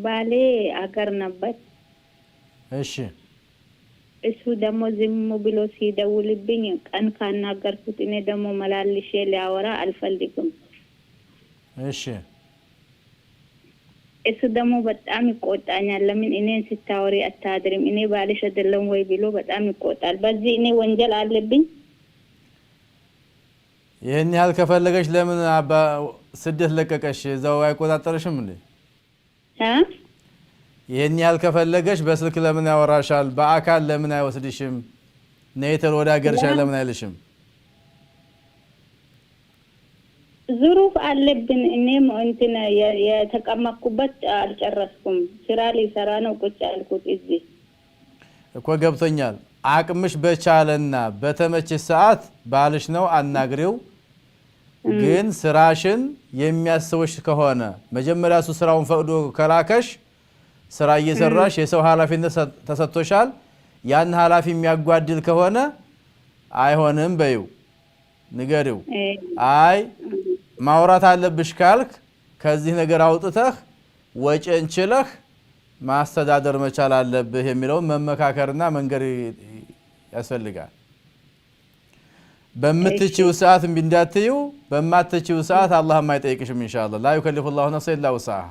ባሌ አገር ነበር እሺ እሱ ደግሞ ዝም ብሎ ሲደውልብኝ ቀን ካናገርኩት እኔ ደግሞ መላልሼ ሊያወራ አልፈልግም እሺ እሱ ደግሞ በጣም ይቆጣኛል ለምን እኔን ስታወሪ አታድርም እኔ ባልሽ አይደለም ወይ ብሎ በጣም ይቆጣል በዚህ እኔ ወንጀል አለብኝ ይሄን ያህል ከፈለገሽ ለምን አባ ስደት ለቀቀሽ እዛው አይቆጣጠርሽም እንዴ ይሄን ያህል ከፈለገሽ በስልክ ለምን ያወራሻል በአካል ለምን አይወስድሽም ነይተር ወደ ሀገርሽ ለምን አይልሽም ዙሩፍ አለብን እኔም እንትን የተቀመጥኩበት አልጨረስኩም ስራ ሊሰራ ነው ቁጭ ያልኩት እዚህ እኮ ገብቶኛል አቅምሽ በቻለና በተመቸ ሰዓት ባልሽ ነው አናግሪው ግን ስራሽን የሚያስወሽ ከሆነ መጀመሪያ እሱ ስራውን ፈቅዶ ከላከሽ ስራ እየሰራሽ የሰው ኃላፊነት ተሰጥቶሻል ያን ኃላፊ የሚያጓድል ከሆነ አይሆንም በይው ንገሪው አይ ማውራት አለብሽ ካልክ ከዚህ ነገር አውጥተህ ወጪን ችለህ ማስተዳደር መቻል አለብህ የሚለው መመካከርና መንገር ያስፈልጋል በመትቺው ሰዓት እንዳትዩ በማትቺው ሰዓት አላህ ማይጠይቅሽም ኢንሻአላህ لا يكلف الله نفسا الا وسعها